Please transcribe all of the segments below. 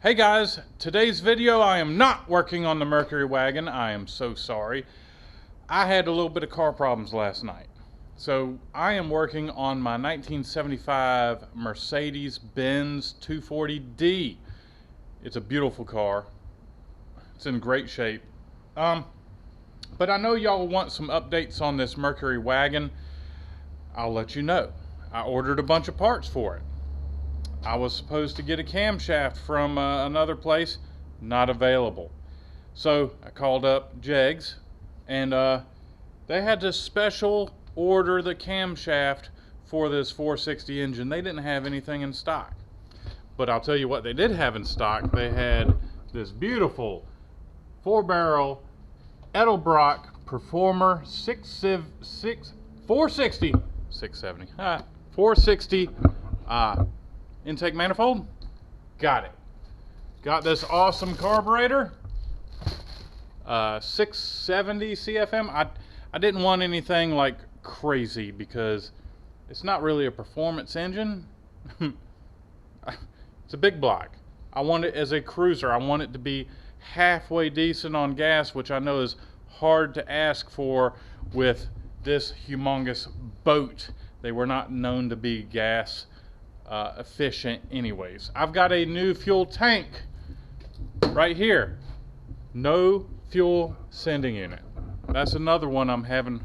Hey guys, today's video I am not working on the Mercury wagon. I am so sorry. I had a little bit of car problems last night. So I am working on my 1975 Mercedes-Benz 240D. It's a beautiful car. It's in great shape. But I know y'all want some updates on this Mercury wagon. I'll let you know. I ordered a bunch of parts for it. I was supposed to get a camshaft from another place, not available. So I called up Jegs, and they had to special order the camshaft for this 460 engine. They didn't have anything in stock. But I'll tell you what they did have in stock. They had this beautiful 4-barrel Edelbrock Performer 460 intake manifold. Got it. Got this awesome carburetor, 670 CFM. I didn't want anything like crazy because it's not really a performance engine. It's a big block. I want it as a cruiser. I want it to be halfway decent on gas, which I know is hard to ask for with this humongous boat. They were not known to be gas efficient anyways. I've got a new fuel tank right here. No fuel sending unit. That's another one I'm having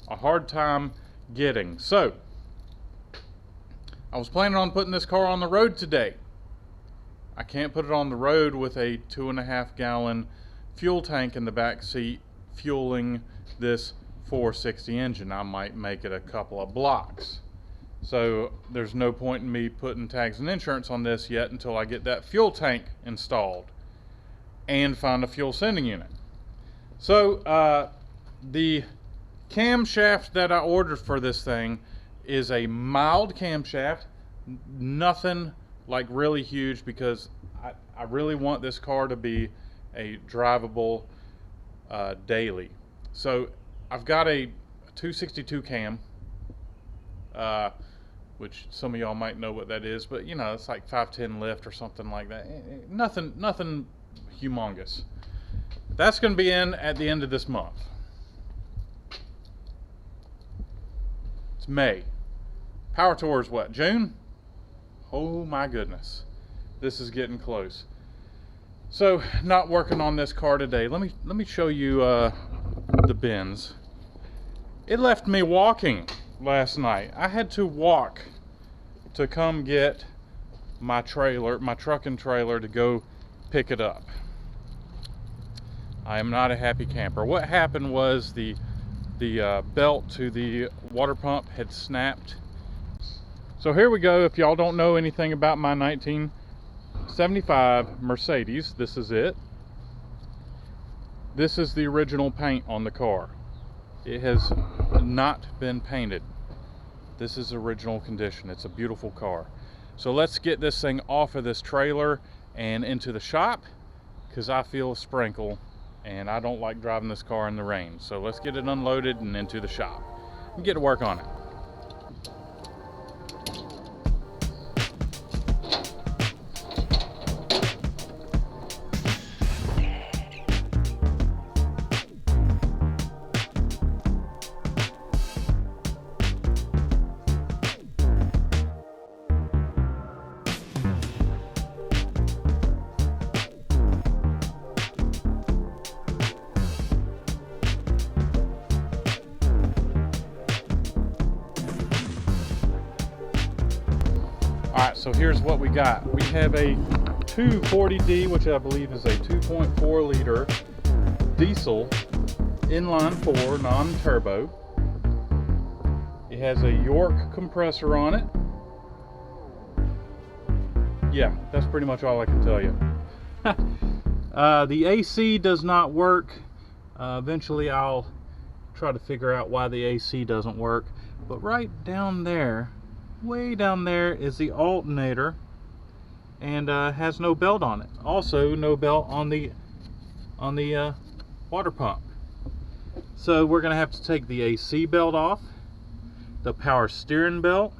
a hard time getting. So I was planning on putting this car on the road today. I can't put it on the road with a 2.5 gallon fuel tank in the back seat fueling this 460 engine. I might make it a couple of blocks. So there's no point in me putting tags and insurance on this yet until I get that fuel tank installed and find a fuel sending unit. So the camshaft that I ordered for this thing is a mild camshaft, nothing like really huge, because I really want this car to be a drivable daily. So I've got a 262 cam, which some of y'all might know what that is, but you know, it's like 510 lift or something like that. Nothing humongous. That's going to be in at the end of this month. It's May. Power Tour is what, June? Oh my goodness, this is getting close. So not working on this car today. Let me show you the Benz. It left me walking last night. I had to walk to come get my trailer, my truck and trailer, to go pick it up. I am not a happy camper. What happened was the belt to the water pump had snapped. So here we go. If y'all don't know anything about my 1975 Mercedes, this is it. This is the original paint on the car. It has not been painted. This is original condition. It's a beautiful car. So let's get this thing off of this trailer and into the shop, because I feel a sprinkle and I don't like driving this car in the rain. So let's get it unloaded and into the shop and get to work on it. Alright, so here's what we got. We have a 240D, which I believe is a 2.4 liter diesel inline 4 non-turbo. It has a York compressor on it. Yeah, that's pretty much all I can tell you. The AC does not work. Eventually I'll try to figure out why the AC doesn't work. But right down there, way down there, is the alternator, and has no belt on it. Also no belt on the water pump. So we're gonna have to take the AC belt off, the power steering belt,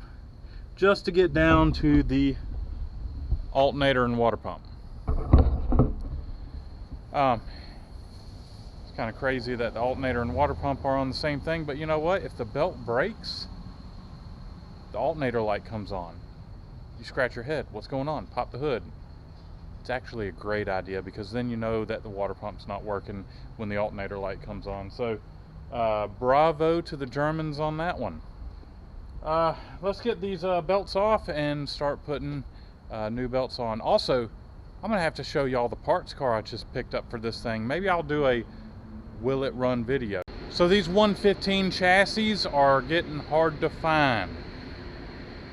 just to get down to the alternator and water pump. It's kind of crazy that the alternator and water pump are on the same thing, but you know what? If the belt breaks, the alternator light comes on. You scratch your head. What's going on? Pop the hood. It's actually a great idea, because then you know that the water pump's not working when the alternator light comes on. So bravo to the Germans on that one. Let's get these belts off and start putting new belts on. Also, I'm gonna have to show y'all the parts car I just picked up for this thing. Maybe I'll do a will it run video. So these 115 chassis are getting hard to find.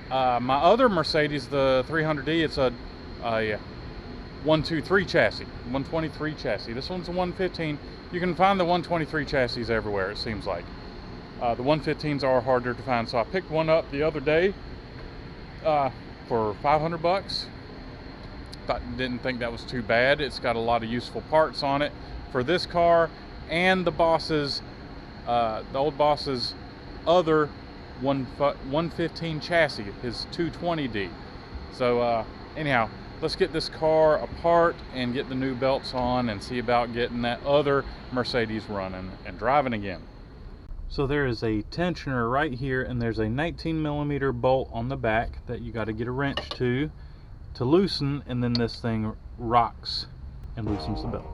My other Mercedes, the 300D, it's a 123 chassis, 123 chassis. This one's a 115. You can find the 123 chassis everywhere, it seems like. The 115s are harder to find, so I picked one up the other day for 500 bucks. Didn't think that was too bad. It's got a lot of useful parts on it for this car and the old boss's other 115 chassis, his 220D. So anyhow, let's get this car apart and get the new belts on and see about getting that other Mercedes running and driving again. So there is a tensioner right here, and there's a 19mm bolt on the back that you got to get a wrench to loosen, and then this thing rocks and loosens the belt.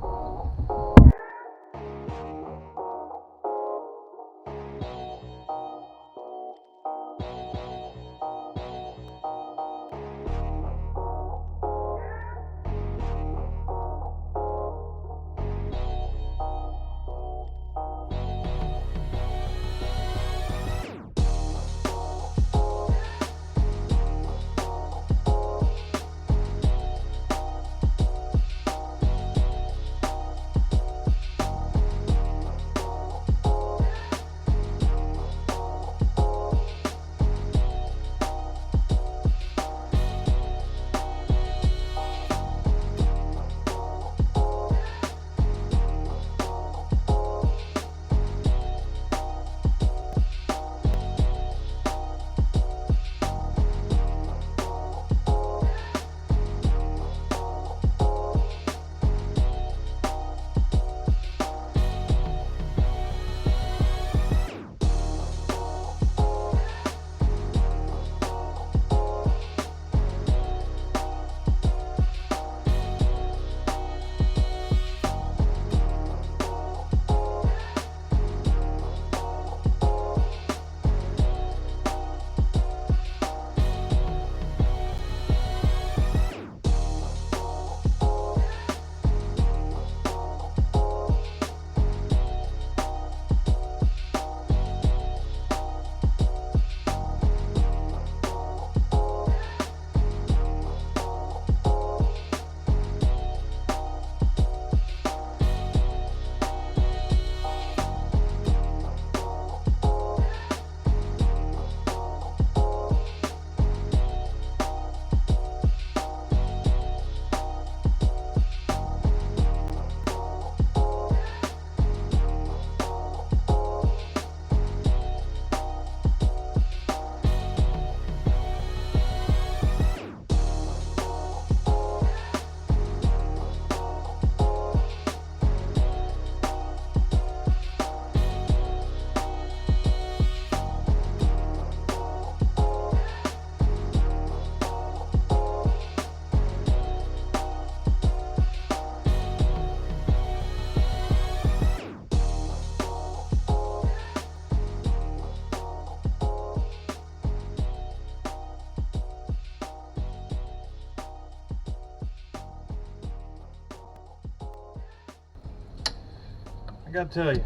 I gotta tell you,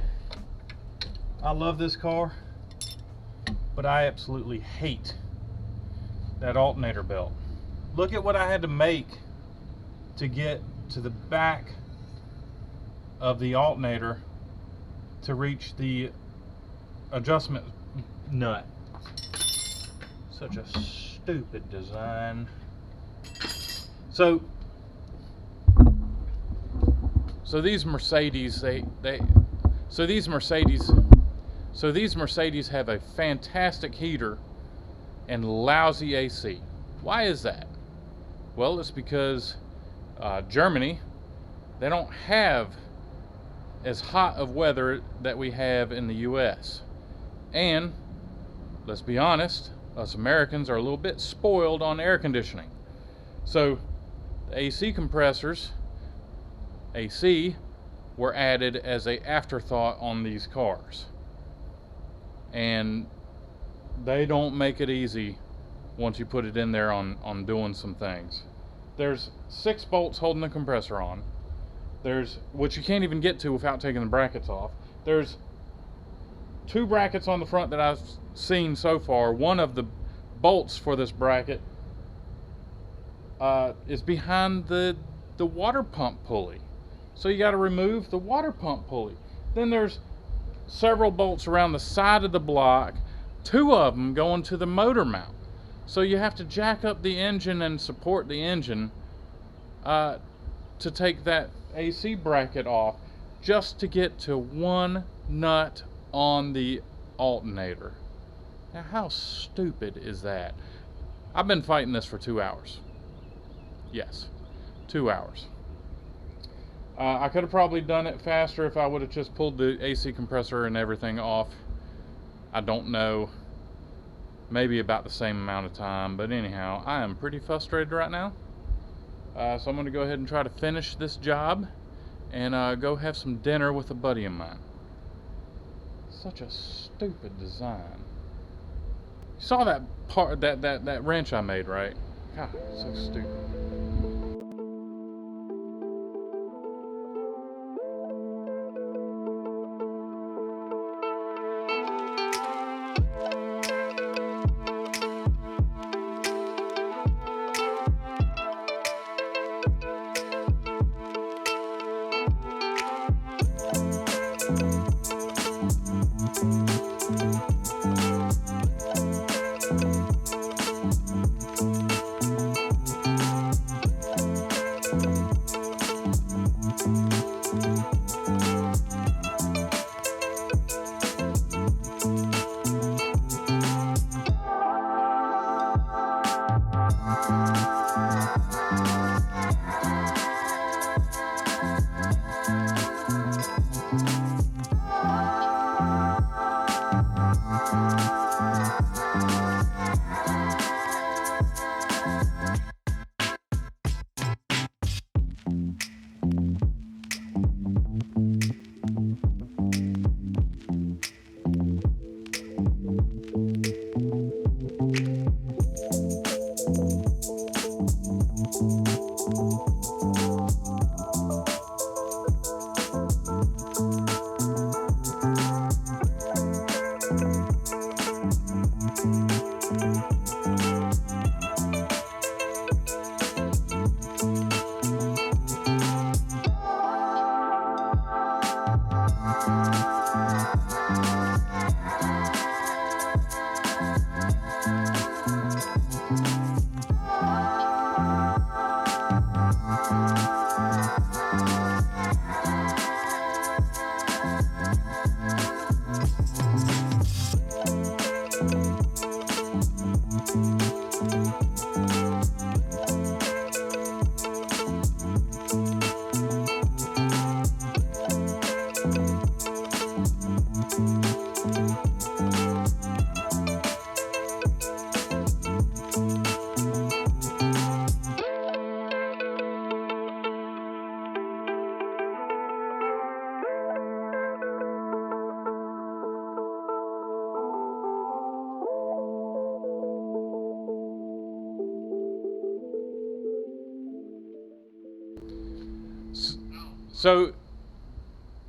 I love this car, but I absolutely hate that alternator belt. Look at what I had to make to get to the back of the alternator to reach the adjustment nut. Such a stupid design. So these Mercedes, these Mercedes have a fantastic heater and lousy AC. Why is that? Well, it's because Germany They don't have as hot of weather that we have in the US. And let's be honest, us Americans are a little bit spoiled on air conditioning. So the AC compressors, AC, were added as an afterthought on these cars. And they don't make it easy once you put it in there on doing some things. There's 6 bolts holding the compressor on. There's, which you can't even get to without taking the brackets off. There's 2 brackets on the front that I've seen so far. One of the bolts for this bracket is behind the water pump pulley. So you got to remove the water pump pulley. Then there's several bolts around the side of the block, 2 of them going to the motor mount. So you have to jack up the engine and support the engine to take that AC bracket off just to get to 1 nut on the alternator. Now how stupid is that? I've been fighting this for 2 hours. Yes, 2 hours. I could have probably done it faster if I would have just pulled the AC compressor and everything off. I don't know. Maybe about the same amount of time, but anyhow, I am pretty frustrated right now. So I'm going to go ahead and try to finish this job and go have some dinner with a buddy of mine. Such a stupid design. You saw that part, that wrench I made, right? God, so stupid.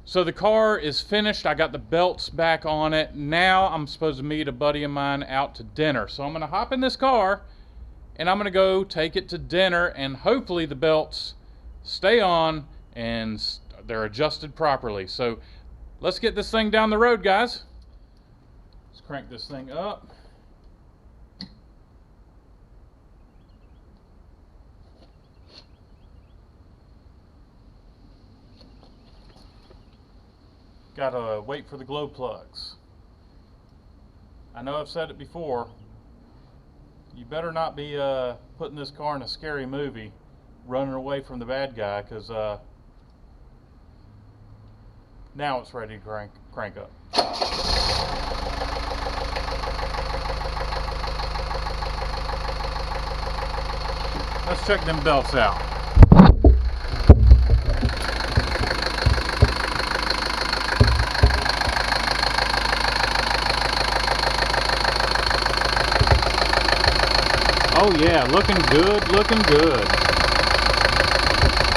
So the car is finished. I got the belts back on it. Now I'm supposed to meet a buddy of mine out to dinner. So I'm going to hop in this car and I'm going to go take it to dinner, and hopefully the belts stay on and they're adjusted properly. So let's get this thing down the road, guys. Let's crank this thing up. Gotta wait for the glow plugs. I know I've said it before. You better not be putting this car in a scary movie, running away from the bad guy, because Now it's ready to crank up. Let's check them belts out. Oh yeah, looking good, looking good.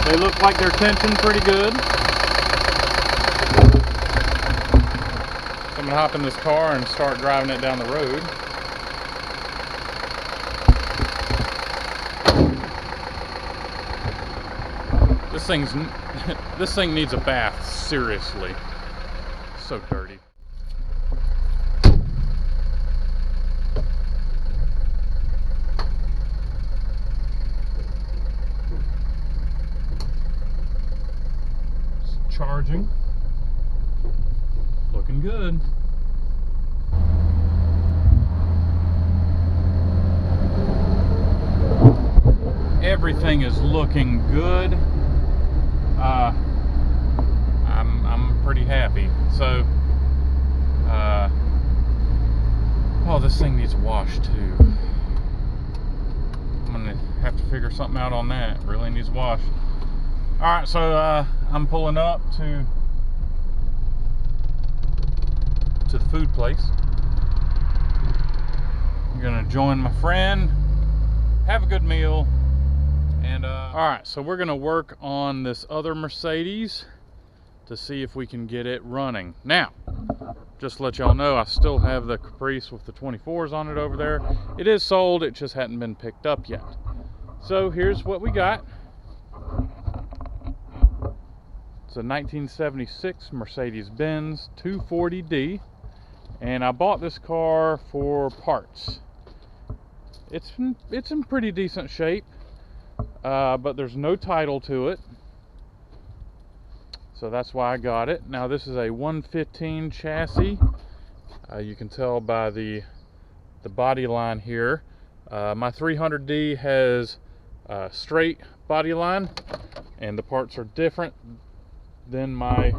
They look like they're tensioned pretty good. So I'm gonna hop in this car and start driving it down the road. This thing needs a bath, seriously. So dirty. It's charging. Looking good. Everything is looking good. I'm pretty happy. So, oh, this thing needs a wash too. I'm gonna have to figure something out on that. It really needs a wash. All right, so I'm pulling up to the food place. I'm gonna join my friend, have a good meal. And all right, so we're gonna work on this other Mercedes to see if we can get it running. Now, just to let y'all know, I still have the Caprice with the 24s on it over there. It is sold, it just hadn't been picked up yet. So here's what we got. It's a 1976 Mercedes-Benz 240D, and I bought this car for parts. It's in pretty decent shape. But there's no title to it, so that's why I got it. Now this is a 115 chassis. You can tell by the body line here. My 300D has a straight body line, and the parts are different than my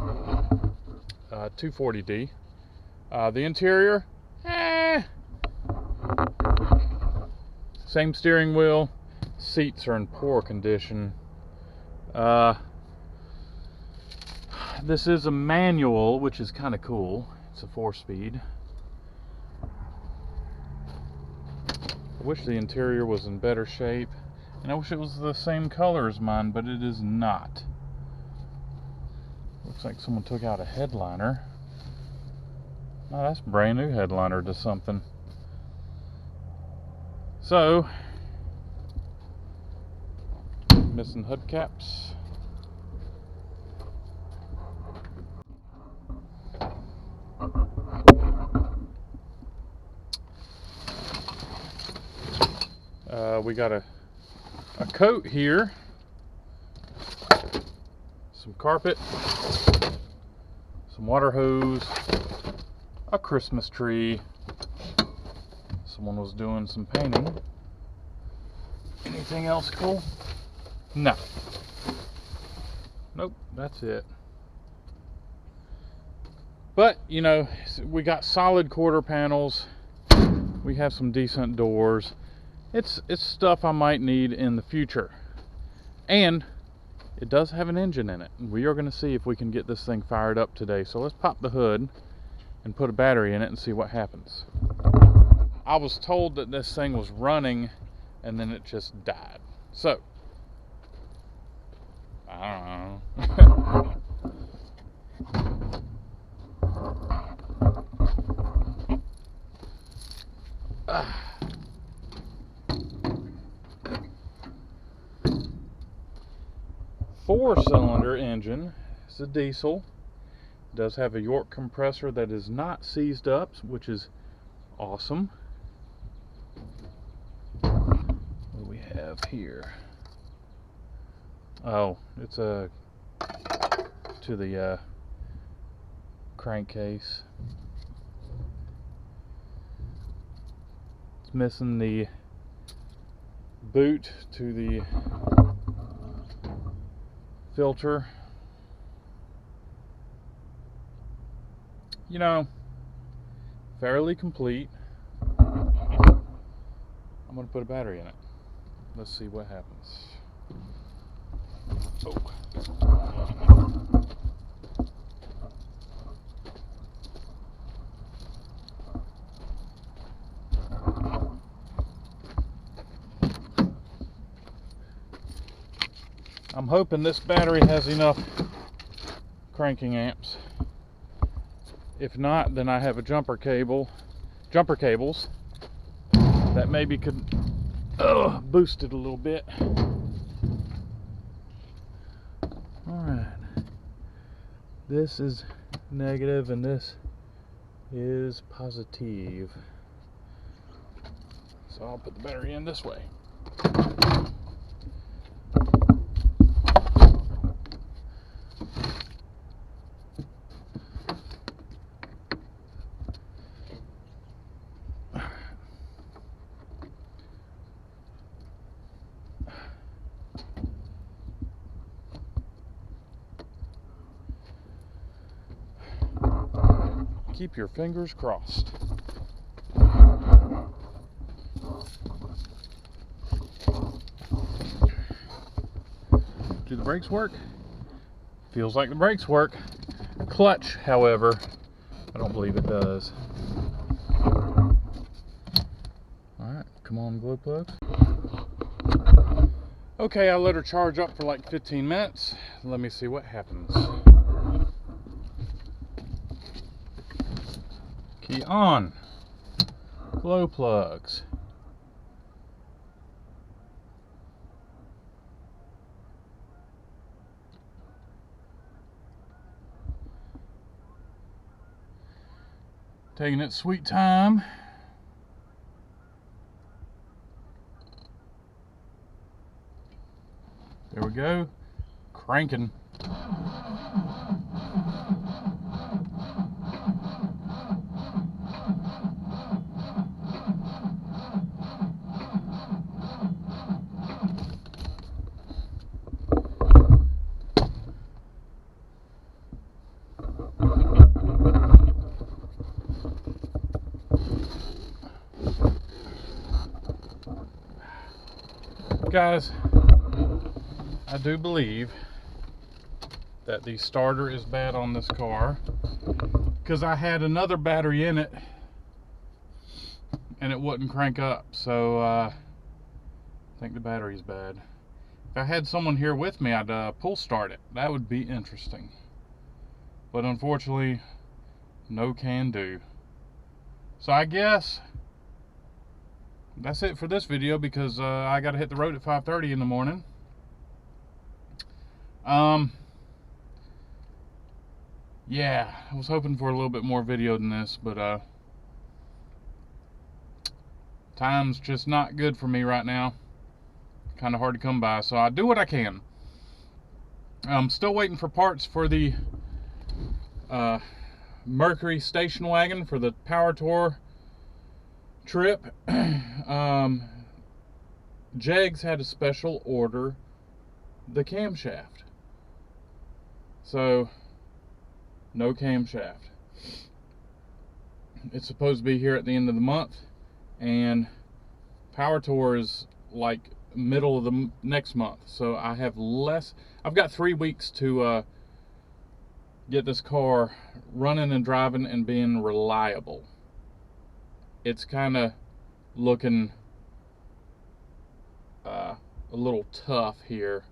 240D. The interior, same steering wheel. Seats are in poor condition. This is a manual, which is kind of cool. It's a 4-speed. I wish the interior was in better shape, and I wish it was the same color as mine, but it is not. Looks like someone took out a headliner. Oh, that's a brand new headliner to something. So, missing hubcaps. We got a coat here, some carpet, some water hose, a Christmas tree. Someone was doing some painting. Anything else cool? No. Nope, that's it. But, you know, we got solid quarter panels. We have some decent doors. It's stuff I might need in the future. And it does have an engine in it. We are going to see if we can get this thing fired up today. So let's pop the hood and put a battery in it and see what happens. I was told that this thing was running and then it just died. So, I don't know. 4-cylinder engine. It's a diesel. It does have a York compressor that is not seized up, which is awesome. What do we have here? Oh, it's to the crankcase. It's missing the boot to the filter. you know, fairly complete. I'm going to put a battery in it. Let's see what happens. Oh. I'm hoping this battery has enough cranking amps. If not, then I have a jumper cables that maybe could boost it a little bit. Alright, this is negative and this is positive. So I'll put the battery in this way. Keep your fingers crossed. Do the brakes work? Feels like the brakes work. Clutch, however, I don't believe it does. Alright, come on, glow plugs. Okay, I let her charge up for like 15 minutes. Let me see what happens. Key on. Glow plugs. Taking its sweet time. There we go. Cranking. Guys, I do believe that the starter is bad on this car because I had another battery in it and it wouldn't crank up, so I think the battery's bad. If I had someone here with me, I'd pull start it. That would be interesting, but unfortunately no can do. So I guess that's it for this video because I gotta hit the road at 5:30 in the morning. Yeah, I was hoping for a little bit more video than this, but time's just not good for me right now. Kind of hard to come by, so I do what I can. I'm still waiting for parts for the Mercury station wagon for the Power Tour trip. Jegs had a special order the camshaft, so no camshaft. It's supposed to be here at the end of the month, and Power Tour is like middle of the next month, so I have I've got 3 weeks to get this car running and driving and being reliable. It's kind of looking a little tough here.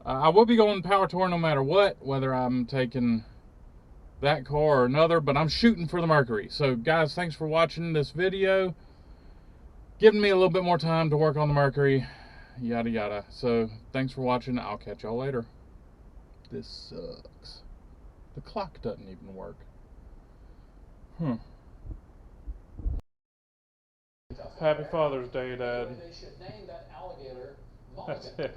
I will be going Power Tour no matter what, whether I'm taking that car or another, but I'm shooting for the Mercury. So guys, thanks for watching this video, giving me a little bit more time to work on the Mercury, yada yada. So thanks for watching. I'll catch y'all later. This sucks. The clock doesn't even work. Happy Father's Day, Dad. That's it.